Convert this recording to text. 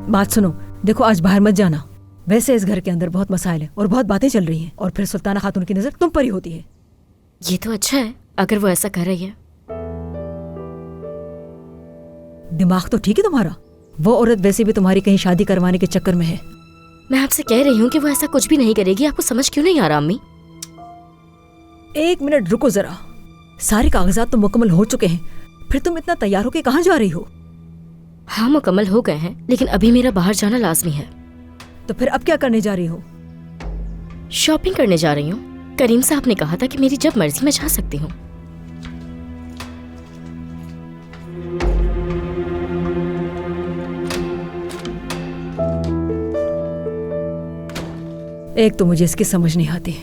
बात सुनो, देखो आज बाहर मत जाना। वैसे इस घर के अंदर बहुत मसाइल है और बहुत बातें चल रही हैं, और फिर सुल्ताना खातून की नजर तुम पर ही होती है। ये तो अच्छा है अगर वो ऐसा कर रही है। दिमाग तो ठीक है तुम्हारा। वो औरत वैसे भी तुम्हारी कहीं शादी करवाने के चक्कर में है। मैं आपसे कह रही हूँ कि वो ऐसा कुछ भी नहीं करेगी। आपको समझ क्यों नहीं आ रहा अम्मी? 1 मिनट रुको जरा। सारे कागजात तो मुकम्मल हो चुके हैं, फिर तुम इतना तैयार होके कहाँ जा रही हो? हाँ मुकम्मल हो गए हैं, लेकिन अभी मेरा बाहर जाना लाजमी है। तो फिर अब क्या करने जा रही हो? शॉपिंग करने जा रही हूँ। करीम साहब ने कहा था कि मेरी जब मर्जी मैं जा सकती हूँ। एक तो मुझे इसकी समझ नहीं आती।